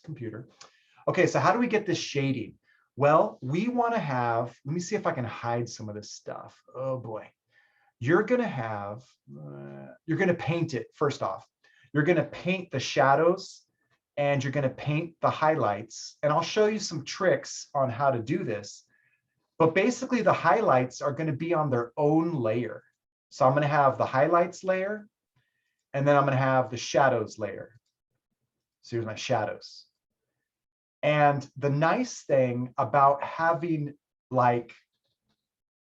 computer. Okay, so how do we get this shading? Well, we want to have, let me see if I can hide some of this stuff. Oh boy. You're going to have, you're going to paint it first off. You're going to paint the shadows and you're going to paint the highlights. And I'll show you some tricks on how to do this. But basically the highlights are going to be on their own layer. So I'm going to have the highlights layer, and then I'm going to have the shadows layer. So here's my shadows. And the nice thing about having like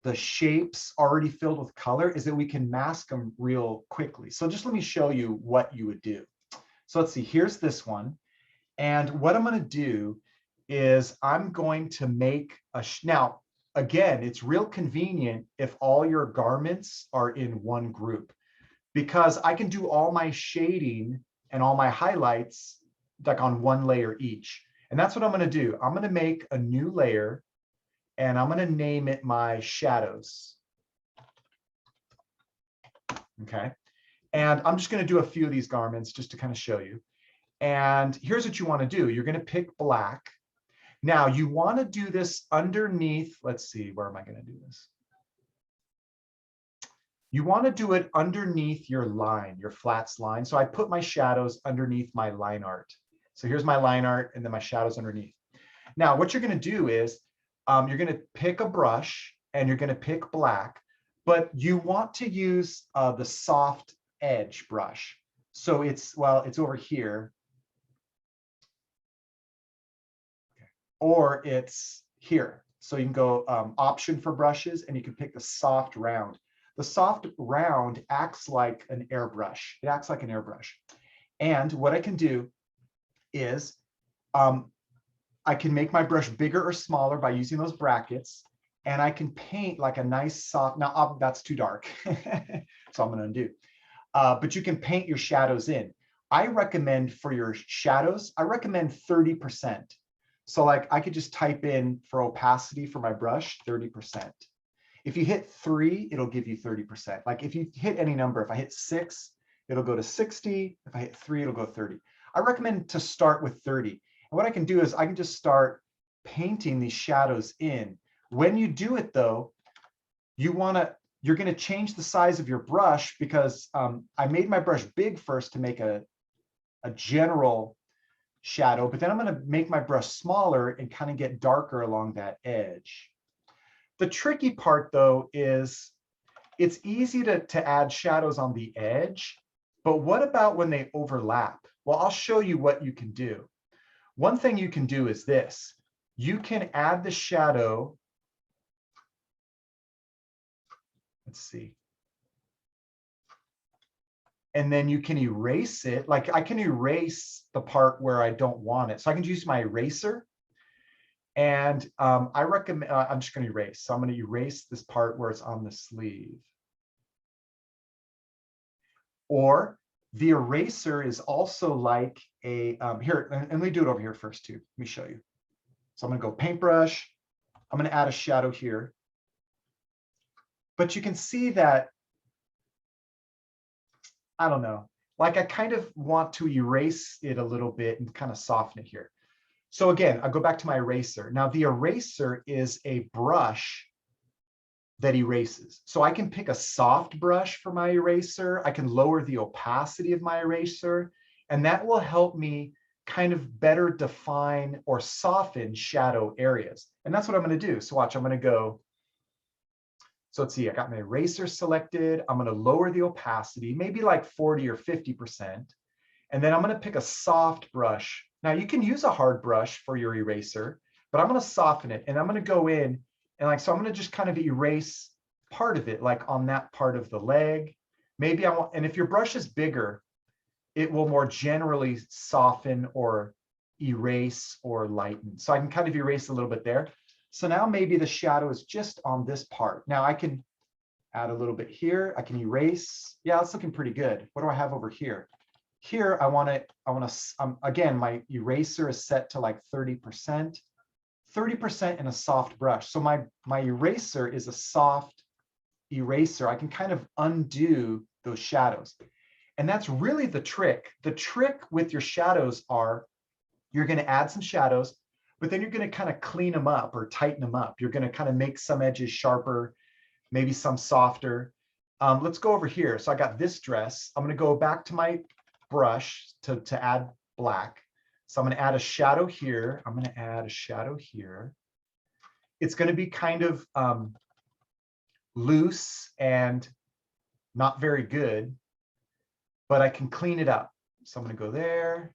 the shapes already filled with color is that we can mask them real quickly. So just let me show you what you would do. So let's see, here's this one. And what I'm going to do is I'm going to make a, now, again, it's real convenient if all your garments are in one group, because I can do all my shading and all my highlights like on one layer each. And that's what I'm going to do. I'm going to make a new layer and I'm going to name it my shadows. Okay. And I'm just going to do a few of these garments just to kind of show you. And here's what you want to do. You're going to pick black. Now you want to do this underneath. Let's see, where am I going to do this? You want to do it underneath your line, your flats line. So I put my shadows underneath my line art. So here's my line art and then my shadows underneath. Now what you're going to do is you're going to pick a brush and you're going to pick black, but you want to use the soft edge brush. So it's, well, it's over here. Or it's here. So you can go option for brushes and you can pick the soft round. The soft round acts like an airbrush. It acts like an airbrush. And what I can do is I can make my brush bigger or smaller by using those brackets. And I can paint like a nice soft, now that's too dark. So I'm going to undo. But you can paint your shadows in. I recommend for your shadows, I recommend 30%. So like I could just type in for opacity for my brush, 30%. If you hit 3, it'll give you 30%. Like if you hit any number, if I hit 6, it'll go to 60. If I hit 3, it'll go 30. I recommend to start with 30. And what I can do is I can just start painting these shadows in. When you do it though, you're going to change the size of your brush because I made my brush big first to make a general shadow, but then I'm going to make my brush smaller and kind of get darker along that edge. The tricky part though is it's easy to add shadows on the edge, but what about when they overlap? Well, I'll show you what you can do. One thing you can do is this. You can add the shadow. Let's see. And then you can erase it. Like I can erase the part where I don't want it. So I can use my eraser. And I recommend, I'm just going to erase. So I'm going to erase this part where it's on the sleeve. Or the eraser is also like a, here, and let me do it over here first too. Let me show you. So I'm going to go paintbrush. I'm going to add a shadow here. But you can see that, I don't know, like I kind of want to erase it a little bit and kind of soften it here. So again, I'll go back to my eraser. Now the eraser is a brush that erases. So I can pick a soft brush for my eraser. I can lower the opacity of my eraser, and that will help me kind of better define or soften shadow areas. And that's what I'm going to do. So watch, I'm going to go. So let's see, I got my eraser selected. I'm going to lower the opacity, maybe like 40 or 50%. And then I'm going to pick a soft brush. Now you can use a hard brush for your eraser, but I'm going to soften it. And I'm going to go in and like, so I'm going to just kind of erase part of it, like on that part of the leg. Maybe I want, and if your brush is bigger, it will more generally soften or erase or lighten. So I can kind of erase a little bit there. So now maybe the shadow is just on this part. Now I can add a little bit here. I can erase. Yeah, it's looking pretty good. What do I have over here? Here, I want to, again, my eraser is set to like 30%, 30% in a soft brush. So my eraser is a soft eraser. I can kind of undo those shadows. And that's really the trick. The trick with your shadows are you're going to add some shadows, but then you're going to kind of clean them up or tighten them up. You're going to kind of make some edges sharper, maybe some softer. Let's go over here. So I got this dress. I'm going to go back to my brush to add black. So I'm going to add a shadow here. I'm going to add a shadow here. It's going to be kind of loose and not very good, but I can clean it up. So I'm going to go there.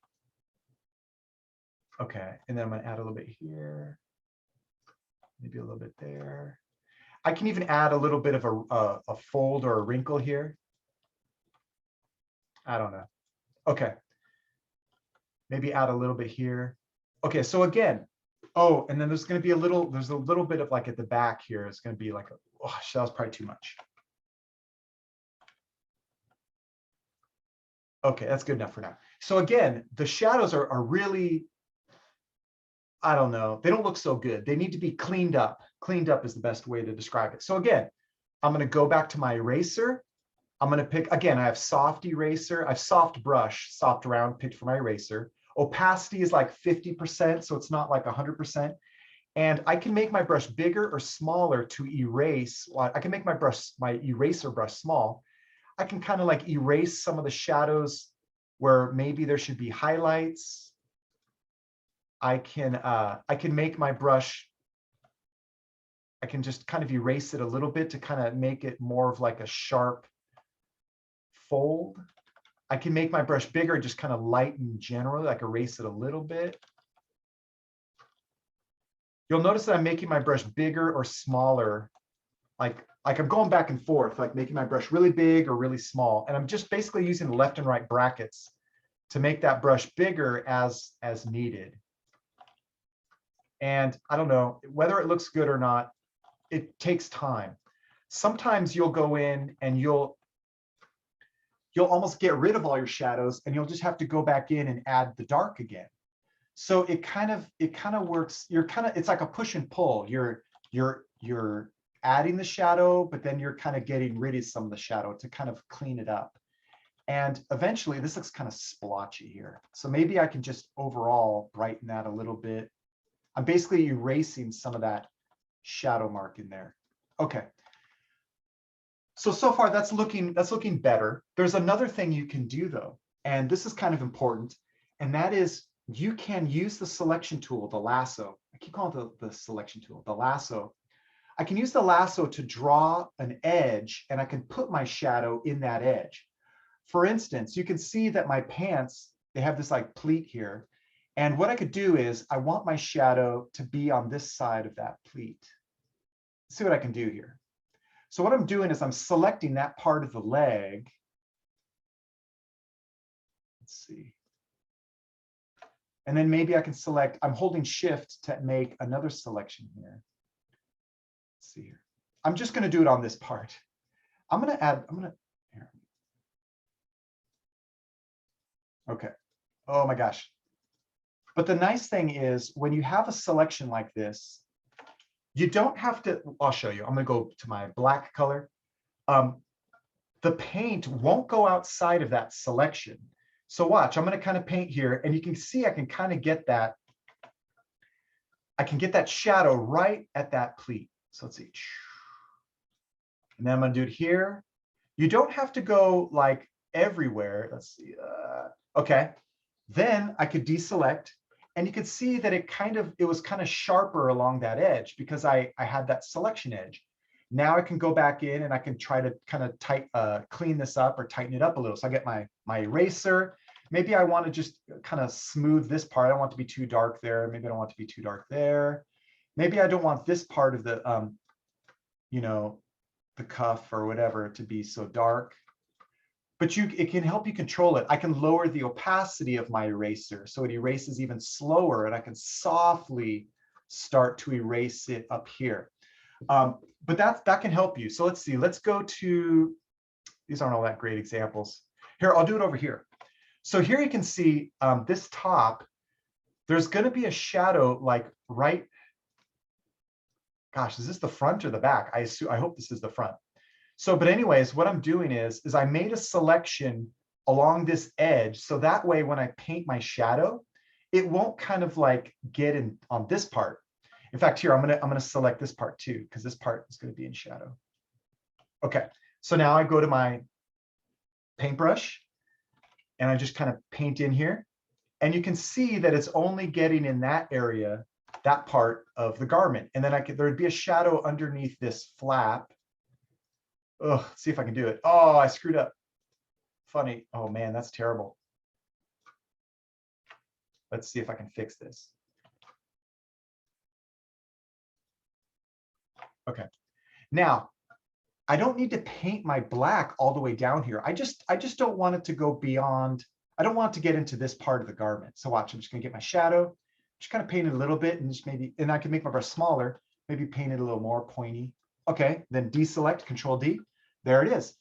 Okay, and then I'm going to add a little bit here, maybe a little bit there. I can even add a little bit of a fold or a wrinkle here. I don't know. Okay, maybe add a little bit here. Okay, so again, oh, and then there's going to be a little bit of like at the back here. It's going to be like, oh, that was probably too much. Okay, that's good enough for now. So again, the shadows are really, I don't know, they don't look so good. They need to be cleaned up. Cleaned up is the best way to describe it. So again, I'm going to go back to my eraser. I'm going to pick, again, I have soft eraser. I have soft brush, soft round picked for my eraser. Opacity is like 50%, so it's not like 100%. And I can make my brush bigger or smaller to erase. I can make my eraser brush small. I can kind of like erase some of the shadows where maybe there should be highlights. I can make my brush, I can just kind of erase it a little bit to kind of make it more of like a sharp fold. I can make my brush bigger, just kind of lighten generally, like erase it a little bit. You'll notice that I'm making my brush bigger or smaller, like I'm going back and forth, like making my brush really big or really small. And I'm just basically using the left and right brackets to make that brush bigger as needed. And I don't know whether it looks good or not, it takes time. Sometimes you'll go in and you'll almost get rid of all your shadows and you'll just have to go back in and add the dark again. So it kind of works. It's like a push and pull. You're adding the shadow, but then you're kind of getting rid of some of the shadow to kind of clean it up. And eventually this looks kind of splotchy here. So maybe I can just overall brighten that a little bit. I'm basically erasing some of that shadow mark in there. Okay. So far that's looking better. There's another thing you can do though, and this is kind of important, and that is you can use the selection tool, the lasso. I keep calling it the selection tool, the lasso. I can use the lasso to draw an edge, and I can put my shadow in that edge. For instance, you can see that my pants, they have this like pleat here. And what I could do is I want my shadow to be on this side of that pleat. Let's see what I can do here. So what I'm doing is I'm selecting that part of the leg. Let's see. And then maybe I can select, I'm holding shift to make another selection here. Let's see here. I'm just going to do it on this part. Here. Okay. Oh my gosh. But the nice thing is when you have a selection like this, you don't have to, I'll show you. I'm going to go to my black color. The paint won't go outside of that selection. So watch, I'm going to kind of paint here, and you can see I can kind of get that. I can get that shadow right at that pleat. So let's see. And then I'm going to do it here. You don't have to go like everywhere. Let's see. Okay. Then I could deselect, and you could see that it was kind of sharper along that edge because I had that selection edge. Now I can go back in and I can try to kind of clean this up or tighten it up a little. So I get my eraser. Maybe I want to just kind of smooth this part. I don't want it to be too dark there. Maybe I don't want it to be too dark there. Maybe I don't want this part of the, the cuff or whatever to be so dark. But it can help you control it. I can lower the opacity of my eraser so it erases even slower, and I can softly start to erase it up here. But that can help you. So let's see. Let's go to, these aren't all that great examples. Here, I'll do it over here. So here you can see this top, there's going to be a shadow like right, gosh, is this the front or the back? I hope this is the front. So, but anyways, what I'm doing is I made a selection along this edge. So that way, when I paint my shadow, it won't kind of like get in on this part. In fact, here, I'm gonna select this part too, because this part is gonna be in shadow. Okay, so now I go to my paintbrush and I just kind of paint in here. And you can see that it's only getting in that area, that part of the garment. And then there would be a shadow underneath this flap. Ugh, let's see if I can do it. Oh, I screwed up. Funny. Oh man, that's terrible. Let's see if I can fix this. Okay. Now, I don't need to paint my black all the way down here. I just don't want it to go beyond. I don't want it to get into this part of the garment. So watch, I'm just gonna get my shadow, just kind of paint it a little bit and just maybe, and I can make my brush smaller, maybe paint it a little more pointy. Okay, then deselect, Control D, there it is.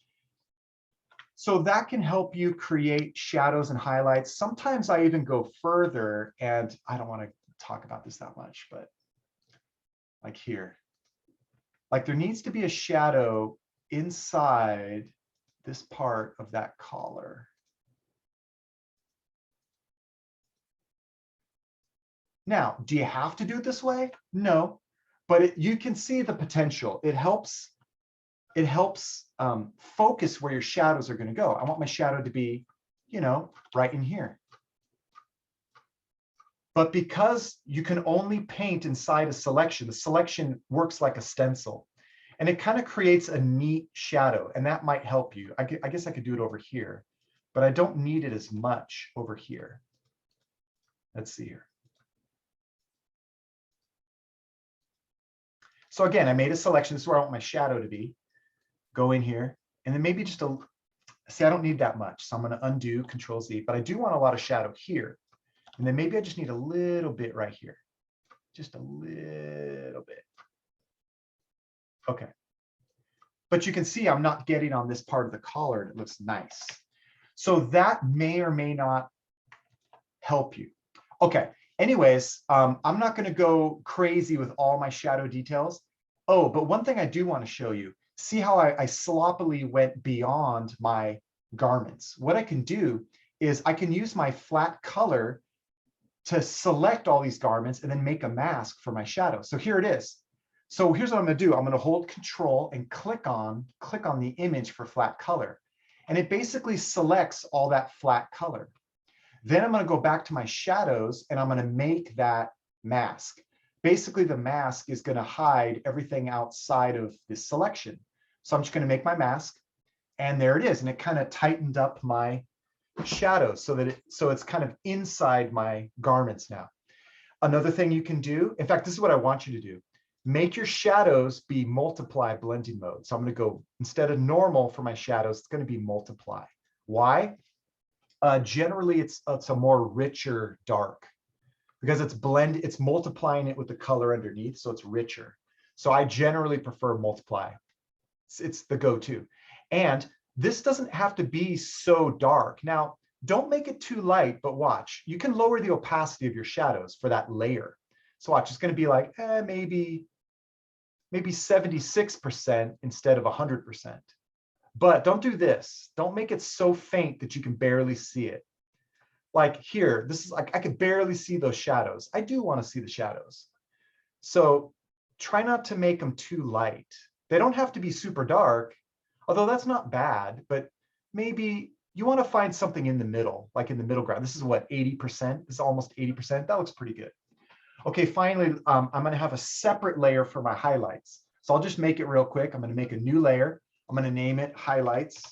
So that can help you create shadows and highlights. Sometimes I even go further, and I don't want to talk about this that much, but like here, like there needs to be a shadow inside this part of that collar. Now, do you have to do it this way? No, but you can see the potential. It helps focus where your shadows are going to go. I want my shadow to be, right in here. But because you can only paint inside a selection, the selection works like a stencil. And it kind of creates a neat shadow, and that might help you. I guess I could do it over here, but I don't need it as much over here. Let's see here. So again, I made a selection. This is where I want my shadow to be. Go in here, and then maybe just see, I don't need that much. So I'm going to undo, Control Z, but I do want a lot of shadow here. And then maybe I just need a little bit right here. Just a little bit. Okay. But you can see I'm not getting on this part of the collar, and it looks nice. So that may or may not help you. Okay. Anyways, I'm not going to go crazy with all my shadow details. Oh, but one thing I do want to show you, see how I sloppily went beyond my garments. What I can do is I can use my flat color to select all these garments and then make a mask for my shadow. So here it is. So here's what I'm going to do. I'm going to hold Control and click on the image for flat color. And it basically selects all that flat color. Then I'm going to go back to my shadows and I'm going to make that mask. Basically, the mask is going to hide everything outside of this selection. So I'm just going to make my mask, and there it is. And it kind of tightened up my shadows so it's kind of inside my garments now. Another thing you can do, in fact, this is what I want you to do. Make your shadows be multiply blending mode. So I'm going to go, instead of normal for my shadows, it's going to be multiply. Why? Generally, it's a more richer dark because it's multiplying it with the color underneath, so it's richer. So I generally prefer multiply. It's the go-to. And this doesn't have to be so dark. Now, don't make it too light, but watch. You can lower the opacity of your shadows for that layer. So watch, it's going to be like maybe 76% instead of 100%. But don't do this. Don't make it so faint that you can barely see it. Like here, this is like I could barely see those shadows. I do want to see the shadows. So try not to make them too light. They don't have to be super dark, although that's not bad, but maybe you want to find something in the middle, like in the middle ground. This is what, 80%? This is almost 80%. That looks pretty good. Okay, finally, I'm going to have a separate layer for my highlights. So I'll just make it real quick. I'm going to make a new layer. I'm going to name it highlights.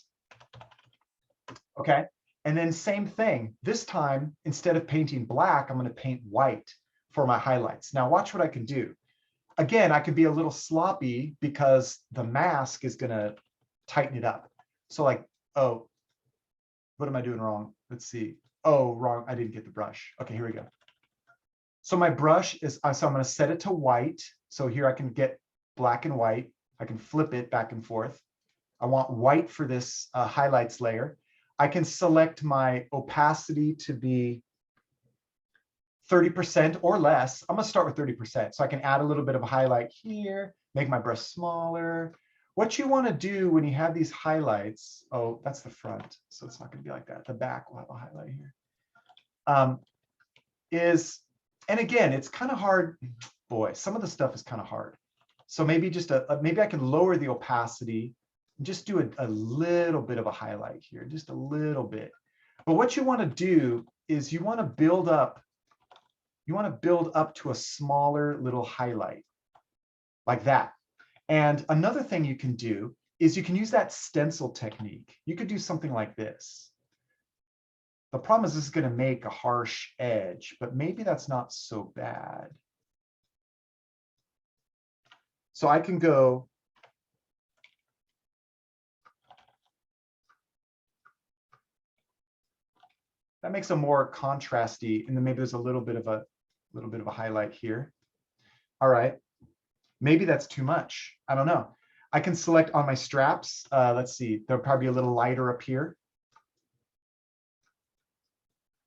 Okay, and then same thing. This time, instead of painting black, I'm going to paint white for my highlights. Now watch what I can do. Again, I could be a little sloppy because the mask is going to tighten it up. So like, oh, what am I doing wrong? Let's see. Oh, wrong. I didn't get the brush. Okay, here we go. So my brush is, so I'm going to set it to white. So here I can get black and white. I can flip it back and forth. I want white for this highlights layer. I can select my opacity to be 30% or less. I'm going to start with 30%. So I can add a little bit of a highlight here, make my brush smaller. What you want to do when you have these highlights, oh, that's the front. So it's not going to be like that. The back will have a highlight here. is, and again, it's kind of hard. Boy, some of the stuff is kind of hard. So maybe just maybe I can lower the opacity and just do a little bit of a highlight here, just a little bit. But what you want to do is you want to build up to a smaller little highlight like that. And another thing you can do is you can use that stencil technique. You could do something like this. The problem is this is going to make a harsh edge, but maybe that's not so bad. So I can go that makes a more contrasty, and then maybe there's a little bit of a highlight here. All right, maybe that's too much. I don't know. I can select on my straps. Let's see, there'll probably be a little lighter up here.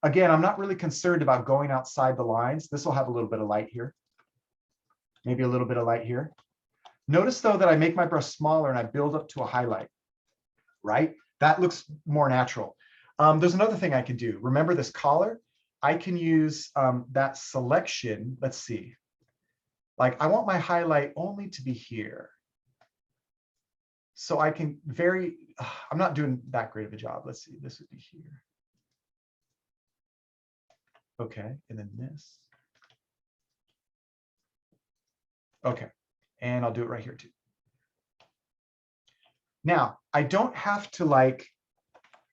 Again, I'm not really concerned about going outside the lines. This will have a little bit of light here. Maybe a little bit of light here. Notice though that I make my brush smaller and I build up to a highlight, right? That looks more natural. There's another thing I can do. Remember this collar? I can use that selection. Let's see. Like I want my highlight only to be here. So I can I'm not doing that great of a job. Let's see, this would be here. Okay, and then this. Okay, and I'll do it right here too. Now, I don't have to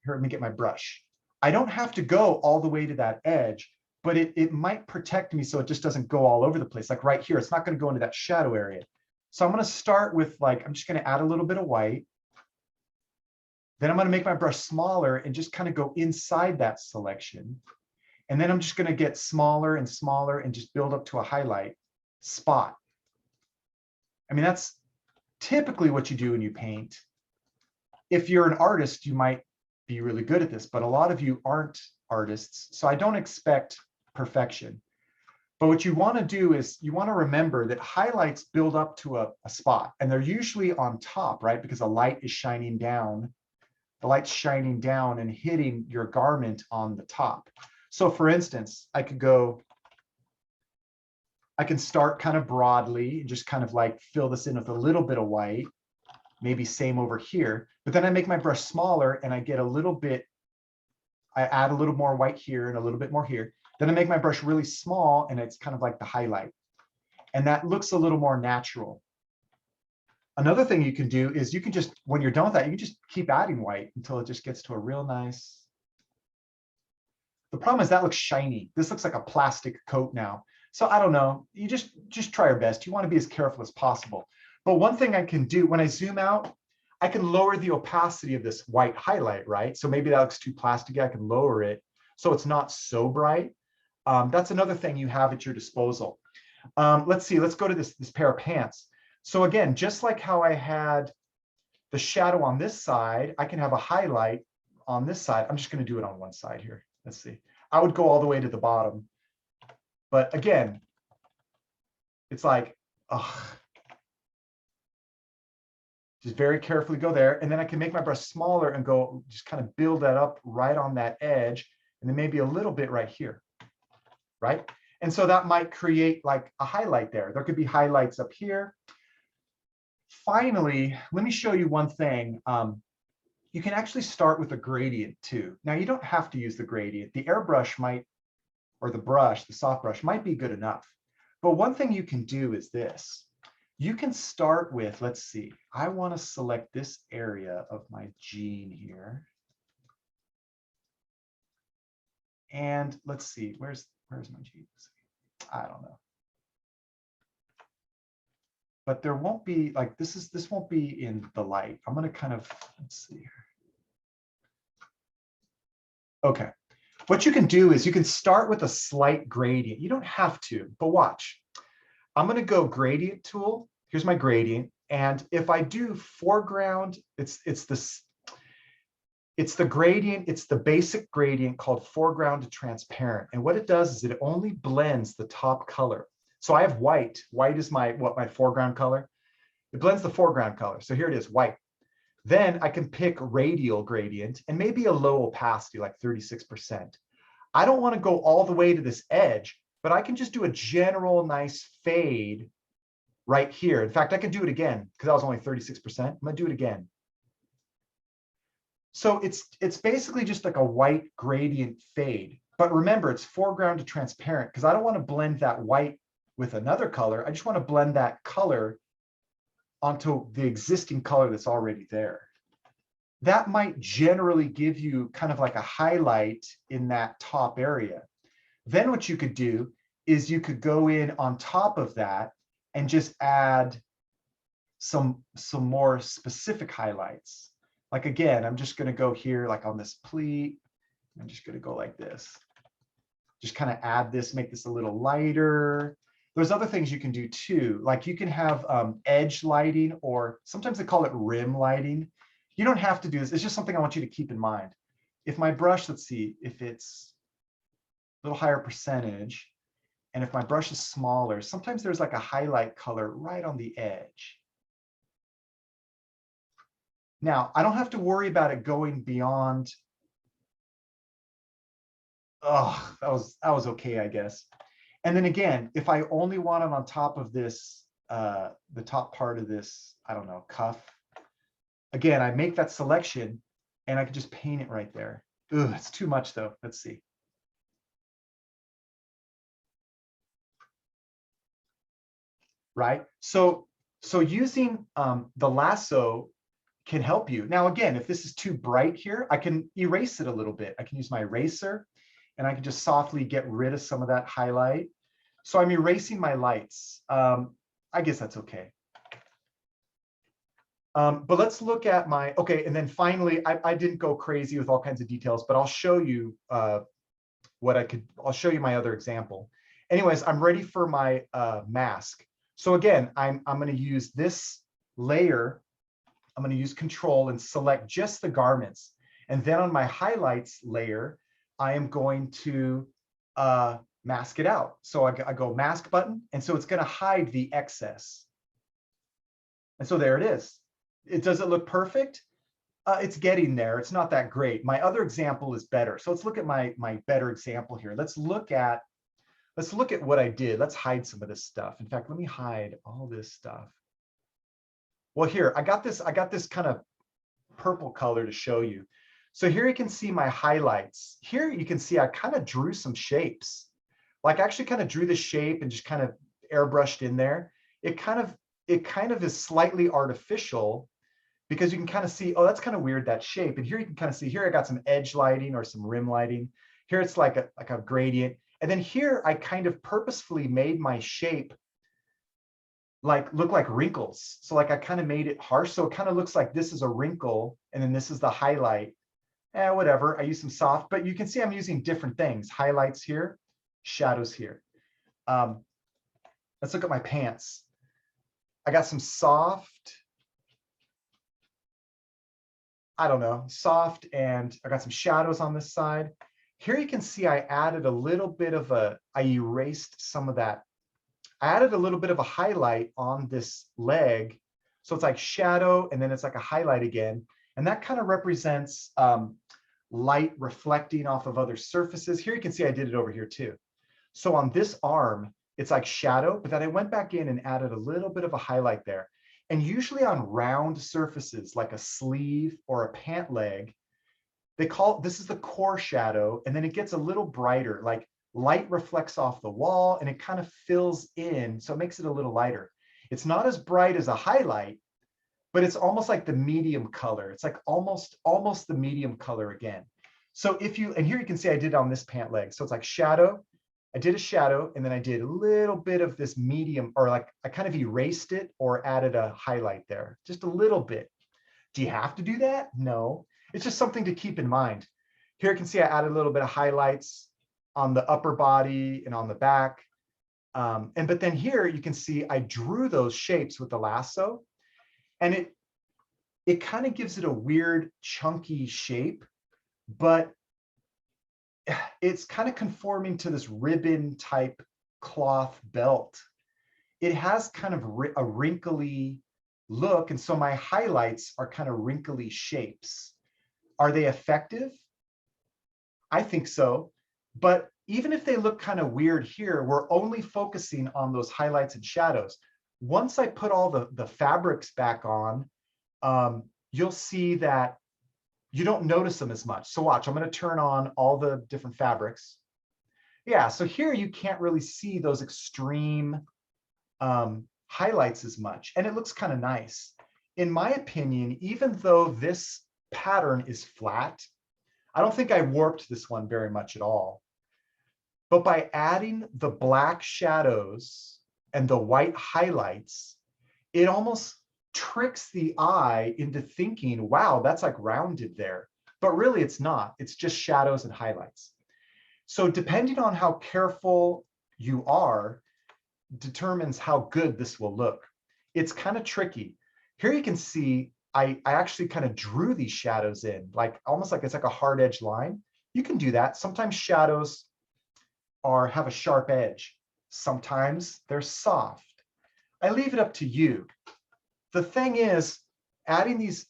here, let me get my brush. I don't have to go all the way to that edge, but it might protect me so it just doesn't go all over the place. Like right here, it's not going to go into that shadow area. So I'm going to start with I'm just going to add a little bit of white. Then I'm going to make my brush smaller and just kind of go inside that selection. And then I'm just going to get smaller and smaller and just build up to a highlight spot. I mean, that's typically what you do when you paint. If you're an artist, you might be really good at this, but a lot of you aren't artists. So I don't expect perfection. But what you want to do is you want to remember that highlights build up to a spot, and they're usually on top, right? Because the light is shining down. The light's shining down and hitting your garment on the top. So for instance, I can start kind of broadly and just kind of fill this in with a little bit of white, maybe same over here, but then I make my brush smaller and I get a little bit, I add a little more white here and a little bit more here. Then I make my brush really small and it's kind of like the highlight. And that looks a little more natural. Another thing you can do is you can just, when you're done with that, you can just keep adding white until it just gets to a real nice. The problem is that looks shiny. This looks like a plastic coat now. So I don't know, you just try your best. You want to be as careful as possible. But one thing I can do when I zoom out, I can lower the opacity of this white highlight, right? So maybe that looks too plasticky. I can lower it so it's not so bright. That's another thing you have at your disposal. Let's see, let's go to this pair of pants. So again, just like how I had the shadow on this side, I can have a highlight on this side. I'm just going to do it on one side here. Let's see. I would go all the way to the bottom. But again, it's like, just very carefully go there. And then I can make my brush smaller and go just kind of build that up right on that edge. And then maybe a little bit right here, right? And so that might create like a highlight there. There could be highlights up here. Finally, let me show you one thing. You can actually start with a gradient too. Now you don't have to use the gradient. The airbrush might, or the brush, the soft brush might be good enough. But one thing you can do is this. You can start with, let's see, I want to select this area of my jean here. And let's see, where's my jean? I don't know. But there won't be like, this won't be in the light. I'm going to kind of, let's see here. Okay. What you can do is you can start with a slight gradient. You don't have to, but watch. I'm going to go gradient tool. Here's my gradient. And if I do foreground, it's the gradient, it's the basic gradient called foreground to transparent. And what it does is it only blends the top color. So I have white. White is my foreground color. It blends the foreground color. So here it is, white. Then I can pick radial gradient and maybe a low opacity, like 36%. I don't want to go all the way to this edge, but I can just do a general nice fade right here. In fact, I can do it again because that was only 36%. I'm going to do it again. So it's basically just like a white gradient fade. But remember, it's foreground to transparent because I don't want to blend that white with another color. I just want to blend that color onto the existing color that's already there. That might generally give you kind of like a highlight in that top area. Then what you could do is you could go in on top of that and just add some more specific highlights. Like again, I'm just going to go here like on this pleat. I'm just going to go like this. Just kind of add this, make this a little lighter. There's other things you can do too. Like you can have edge lighting, or sometimes they call it rim lighting. You don't have to do this. It's just something I want you to keep in mind. If my brush, let's see, if it's a little higher percentage, and if my brush is smaller, sometimes there's like a highlight color right on the edge. Now, I don't have to worry about it going beyond. Oh, that was okay, I guess. And then again, if I only want it on top of this, the top part of this, I don't know, cuff, again, I make that selection and I can just paint it right there. Ugh, it's too much though. Let's see. Right? So using the lasso can help you. Now, again, if this is too bright here, I can erase it a little bit. I can use my eraser and I can just softly get rid of some of that highlight. So I'm erasing my lights. I guess that's okay. But let's look at my, okay, and then finally, I didn't go crazy with all kinds of details, but I'll show you what I could, I'll show you my other example. Anyways, I'm ready for my mask. So again, I'm going to use this layer. I'm going to use Control and select just the garments. And then on my highlights layer, I am going to mask it out. So I go mask button, and so it's going to hide the excess. And so there it is. Does it look perfect? It's getting there. It's not that great. My other example is better. So let's look at my better example here. Let's look at what I did. Let's hide some of this stuff. In fact, let me hide all this stuff. Well, here, I got this kind of purple color to show you. So here you can see my highlights. Here you can see I kind of drew some shapes. Like I actually kind of drew the shape and just kind of airbrushed in there. It kind of is slightly artificial because you can kind of see, oh, that's kind of weird, that shape. And here you can kind of see, here I got some edge lighting or some rim lighting. Here it's like a gradient. And then here I kind of purposefully made my shape like look like wrinkles. So like I kind of made it harsh. So it kind of looks like this is a wrinkle and then this is the highlight. Whatever, I use some soft, but you can see I'm using different things. Highlights here, shadows here. Let's look at my pants. I got some soft, I don't know, soft, and I got some shadows on this side. Here you can see I added a little bit of I erased some of that. I added a little bit of a highlight on this leg. So it's like shadow, and then it's like a highlight again. And that kind of represents light reflecting off of other surfaces. Here you can see I did it over here too. So on this arm, it's like shadow, but then I went back in and added a little bit of a highlight there. And usually on round surfaces, like a sleeve or a pant leg, this is the core shadow, and then it gets a little brighter, like light reflects off the wall and it kind of fills in, so it makes it a little lighter. It's not as bright as a highlight, but it's almost like the medium color. It's like almost the medium color again. So and here you can see I did it on this pant leg. So it's like shadow. I did a shadow, and then I did a little bit of this medium, or like I kind of erased it or added a highlight there, just a little bit. Do you have to do that? No, it's just something to keep in mind. Here you can see I added a little bit of highlights on the upper body and on the back. But then here you can see I drew those shapes with the lasso. And it kind of gives it a weird chunky shape, but it's kind of conforming to this ribbon type cloth belt. It has kind of a wrinkly look. And so my highlights are kind of wrinkly shapes. Are they effective? I think so. But even if they look kind of weird here, we're only focusing on those highlights and shadows. Once I put all the fabrics back on, you'll see that you don't notice them as much. So watch, I'm going to turn on all the different fabrics. Yeah, so here you can't really see those extreme highlights as much, and it looks kind of nice. In my opinion, even though this pattern is flat, I don't think I warped this one very much at all. But by adding the black shadows and the white highlights, it almost tricks the eye into thinking, wow, that's like rounded there. But really it's not, it's just shadows and highlights. So depending on how careful you are, determines how good this will look. It's kind of tricky. Here you can see I actually kind of drew these shadows in, like almost like it's like a hard edge line. You can do that. Sometimes shadows have a sharp edge. Sometimes they're soft. I leave it up to you. The thing is, adding these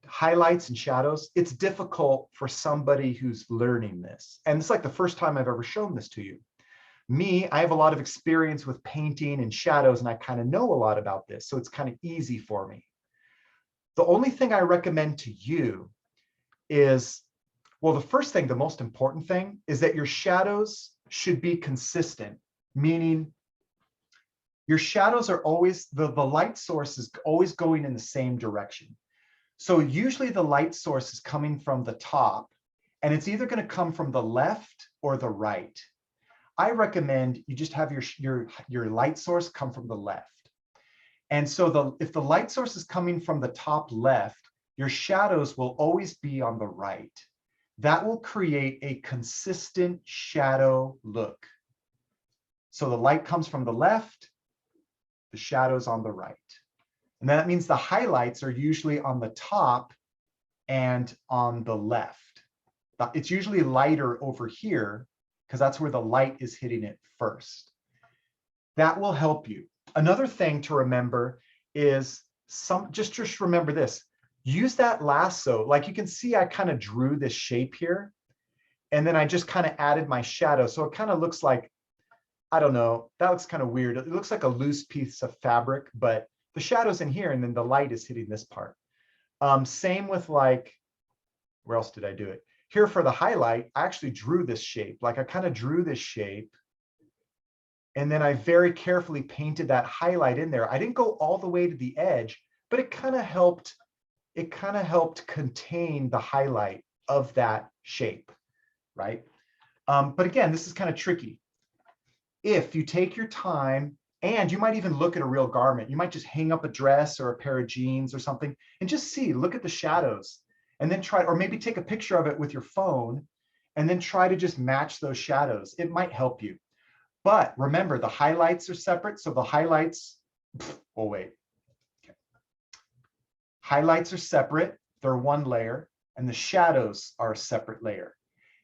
highlights and shadows, it's difficult for somebody who's learning this. And it's like the first time I've ever shown this to you. Me, I have a lot of experience with painting and shadows, and I kind of know a lot about this, so it's kind of easy for me. The only thing I recommend to you is, well, the first thing, the most important thing, is that your shadows should be consistent, meaning your shadows are always, the light source is always going in the same direction. So usually the light source is coming from the top, and it's either going to come from the left or the right. I recommend you just have your light source come from the left. And so if the light source is coming from the top left, your shadows will always be on the right. That will create a consistent shadow look. So the light comes from the left, the shadows on the right. And that means the highlights are usually on the top and on the left. It's usually lighter over here because that's where the light is hitting it first. That will help you. Another thing to remember is just remember this. Use that lasso. Like you can see, I kind of drew this shape here, and then I just kind of added my shadow. So it kind of looks like, I don't know, that looks kind of weird. It looks like a loose piece of fabric, but the shadow's in here and then the light is hitting this part. Same with like, where else did I do it? Here for the highlight, I actually drew this shape. Like I kind of drew this shape, and then I very carefully painted that highlight in there. I didn't go all the way to the edge, but it kind of helped contain the highlight of that shape, right? But again, this is kind of tricky. If you take your time, and you might even look at a real garment, you might just hang up a dress or a pair of jeans or something and just look at the shadows, and then try, or maybe take a picture of it with your phone and then try to just match those shadows. It might help you. But remember, the highlights are separate. So the highlights, oh wait. Okay. Highlights are separate. They're one layer, and the shadows are a separate layer.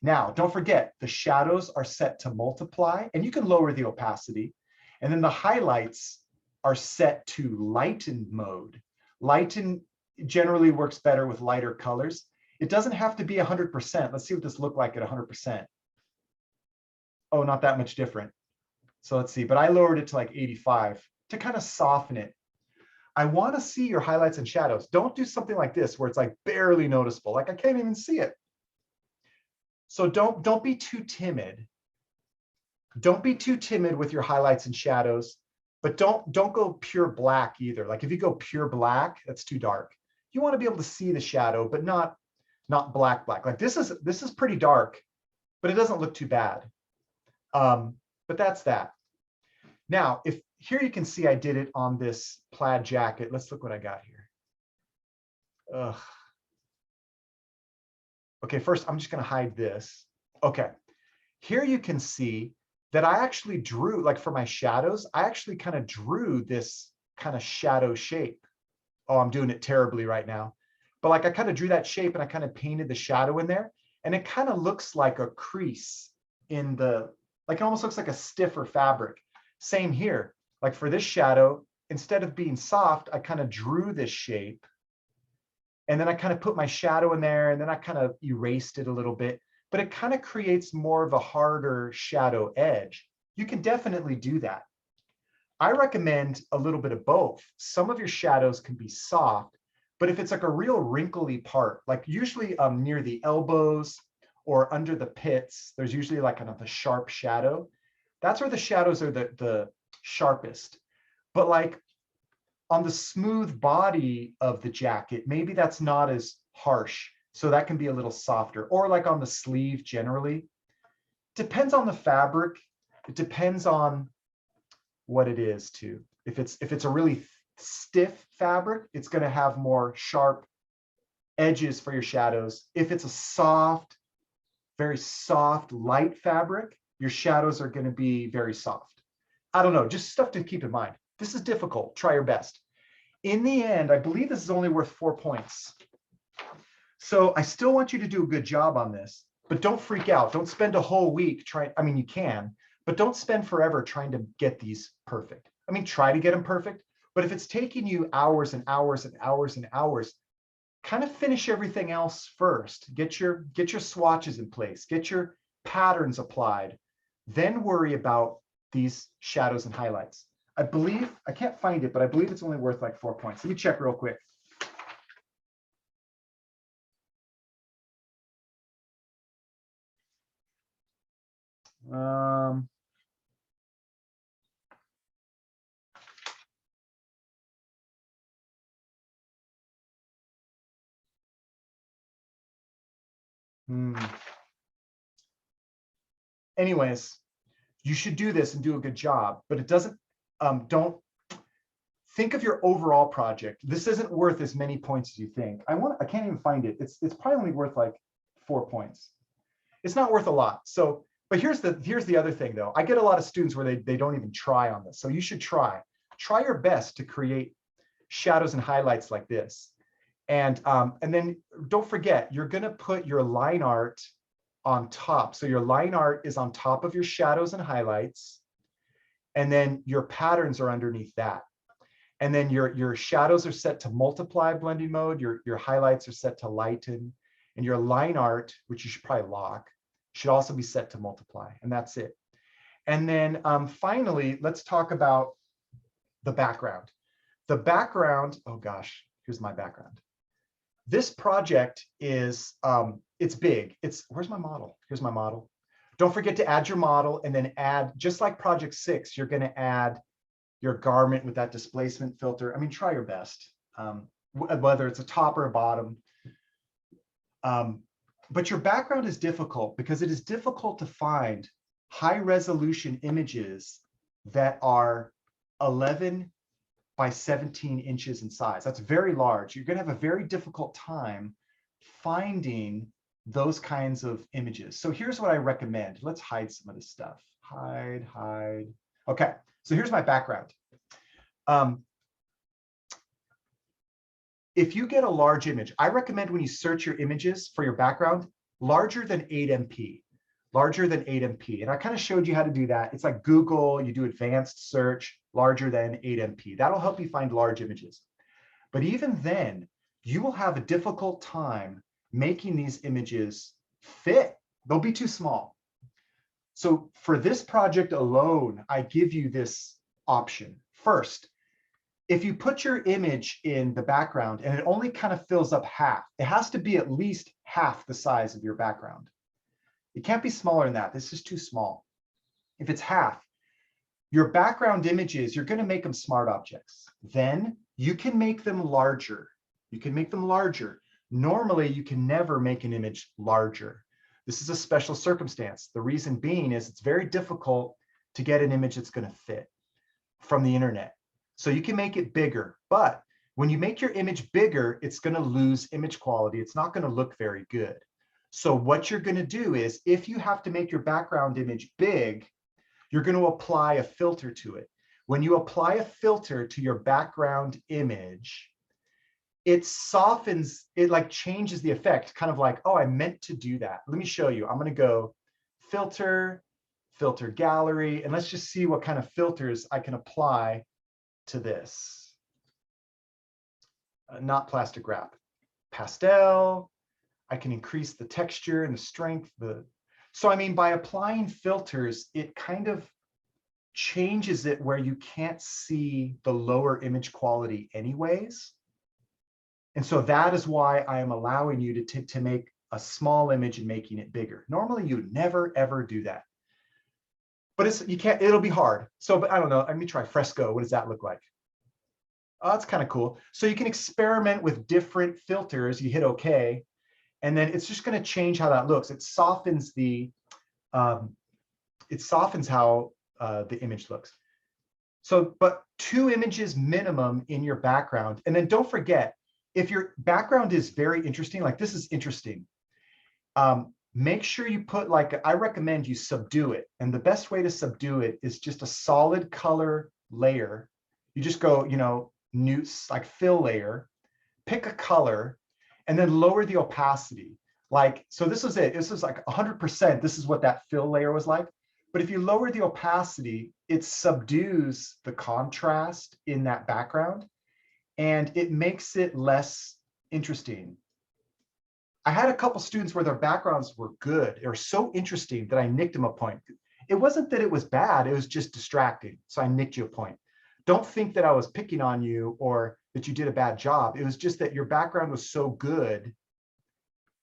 Now, don't forget, the shadows are set to multiply, and you can lower the opacity. And then the highlights are set to lighten mode. Lighten generally works better with lighter colors. It doesn't have to be 100%. Let's see what this looked like at 100%. Oh, not that much different. So let's see, but I lowered it to like 85 to kind of soften it. I want to see your highlights and shadows. Don't do something like this where it's like barely noticeable. Like I can't even see it. So don't be too timid. Don't be too timid with your highlights and shadows, but don't go pure black either. Like if you go pure black, that's too dark. You want to be able to see the shadow, but not black. Like this is pretty dark, but it doesn't look too bad. But that's that. Now, if here you can see I did it on this plaid jacket. Let's look what I got here. Ugh. Okay, first I'm just going to hide this. Okay, here you can see that I actually drew, like for my shadows, I actually kind of drew this kind of shadow shape. Oh, I'm doing it terribly right now. But like I kind of drew that shape and I kind of painted the shadow in there. And it kind of looks like a crease in the, like it almost looks like a stiffer fabric. Same here. Like for this shadow, instead of being soft, I kind of drew this shape. And then I kind of put my shadow in there, and then I kind of erased it a little bit. but it kind of creates more of a harder shadow edge. You can definitely do that. I recommend a little bit of both. Some of your shadows can be soft, but if it's like a real wrinkly part, like usually near the elbows or under the pits, there's usually like kind of a sharp shadow. That's where the shadows are the sharpest. But like on the smooth body of the jacket, maybe that's not as harsh. So that can be a little softer, or like on the sleeve generally. Depends on the fabric. It depends on what it is too. If it's a really stiff fabric, it's going to have more sharp edges for your shadows. If it's a soft, very soft, light fabric, your shadows are going to be very soft. I don't know, just stuff to keep in mind. This is difficult. Try your best. In the end, I believe this is only worth 4 points. So I still want you to do a good job on this, but don't freak out. Don't spend a whole week trying. I mean, you can, but don't spend forever trying to get these perfect. I mean, try to get them perfect, but if it's taking you hours and hours and hours and hours, kind of finish everything else first. Get your swatches in place, get your patterns applied, then worry about these shadows and highlights. I believe, I can't find it, but I believe it's only worth like 4 points. Let me check real quick. Anyways, you should do this and do a good job, but it doesn't, don't think of your overall project. This isn't worth as many points as you think. I can't even find it. It's probably only worth like 4 points. It's not worth a lot. So, but here's the other thing though. I get a lot of students where they don't even try on this. So you should try your best to create shadows and highlights like this. And then don't forget, you're gonna put your line art on top. So your line art is on top of your shadows and highlights. And then your patterns are underneath that. And then your shadows are set to multiply blending mode. Your highlights are set to lighten. And your line art, which you should probably lock, should also be set to multiply. And that's it. And then finally, let's talk about the background. The background, oh gosh, here's my background. This project is, it's big. Where's my model? Here's my model. Don't forget to add your model and then add, just like project 6, you're gonna add your garment with that displacement filter. I mean, try your best, whether it's a top or a bottom. But your background is difficult because it is difficult to find high resolution images that are 11 by 17 inches in size. That's very large. You're going to have a very difficult time finding those kinds of images. So here's what I recommend. Let's hide some of this stuff. Hide. Okay, so here's my background. If you get a large image, I recommend when you search your images for your background, larger than 8 MP, larger than 8 MP. And I kind of showed you how to do that. It's like Google, you do advanced search, larger than 8 MP. That'll help you find large images. But even then, you will have a difficult time making these images fit. They'll be too small. So for this project alone, I give you this option. First, if you put your image in the background and it only kind of fills up half, it has to be at least half the size of your background. It can't be smaller than that. This is too small. If it's half, your background images, you're going to make them smart objects. Then you can make them larger. You can make them larger. Normally, you can never make an image larger. This is a special circumstance. The reason being is it's very difficult to get an image that's going to fit from the internet. So you can make it bigger, but when you make your image bigger, it's going to lose image quality. It's not going to look very good. So what you're going to do is, if you have to make your background image big, you're going to apply a filter to it. When you apply a filter to your background image, it softens, it like changes the effect, kind of like, oh, I meant to do that. Let me show you. I'm going to go filter, filter gallery, and let's just see what kind of filters I can apply to this. Not plastic wrap. Pastel. I can increase the texture and the strength, the So, I mean, by applying filters, it kind of changes it where you can't see the lower image quality anyways. And so that is why I am allowing you to make a small image and making it bigger. Normally, you never, ever do that. But you can't, it'll be hard. So, but I don't know, let me try Fresco. What does that look like? Oh, that's kind of cool. So you can experiment with different filters. You hit OK, and then it's just going to change how that looks. It softens how the image looks. So, but 2 images minimum in your background. And then don't forget, if your background is very interesting, like this is interesting, make sure you put I recommend you subdue it. And the best way to subdue it is just a solid color layer. You just go, new, like fill layer, pick a color, and then lower the opacity. So this was it. This was like 100%. This is what that fill layer was like. But if you lower the opacity, it subdues the contrast in that background, and it makes it less interesting. I had a couple students where their backgrounds were good. They were so interesting that I nicked them a point. It wasn't that it was bad, it was just distracting. So I nicked you a point. Don't think that I was picking on you or that you did a bad job. It was just that your background was so good,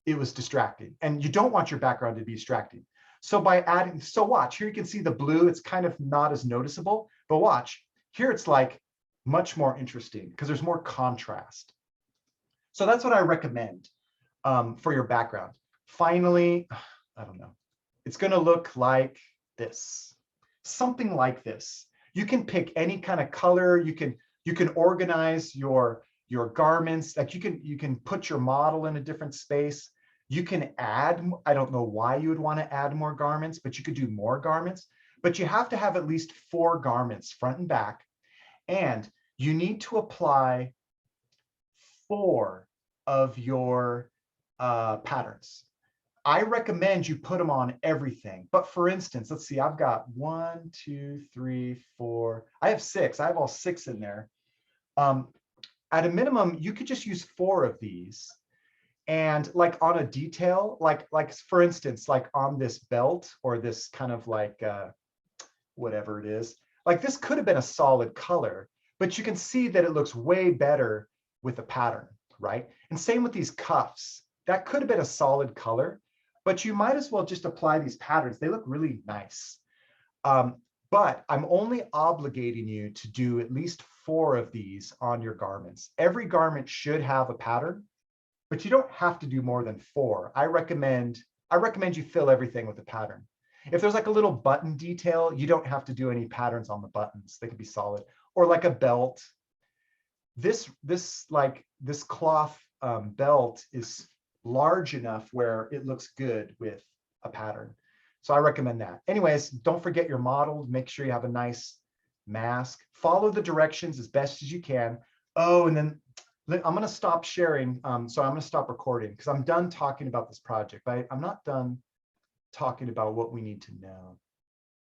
it was distracting. And you don't want your background to be distracting. So by adding, so watch, here you can see the blue, it's kind of not as noticeable, but watch, here it's like much more interesting because there's more contrast. So that's what I recommend for your background. Finally, I don't know, it's gonna look like this, something like this. You can pick any kind of color, you can organize your garments, like you can put your model in a different space. You can add, I don't know why you would want to add more garments, but you could do more garments, but you have to have at least 4 garments front and back. And you need to apply 4 of your patterns. I recommend you put them on everything. But for instance, let's see, I've got 1, 2, 3, 4. I have 6. I have all 6 in there. At a minimum, you could just use 4 of these. And like on a detail, like for instance, like on this belt or this kind of like whatever it is, like this could have been a solid color, but you can see that it looks way better with a pattern, right? And same with these cuffs. That could have been a solid color, but you might as well just apply these patterns. They look really nice. But I'm only obligating you to do at least 4 of these on your garments. Every garment should have a pattern, but you don't have to do more than 4. I recommend you fill everything with a pattern. If there's like a little button detail, you don't have to do any patterns on the buttons. They can be solid. Or like a belt. This cloth belt is large enough where it looks good with a pattern. So I recommend that. Anyways, don't forget your model. Make sure you have a nice mask. Follow the directions as best as you can. Oh, and then I'm going to stop sharing. So I'm going to stop recording because I'm done talking about this project, but I'm not done talking about what we need to know.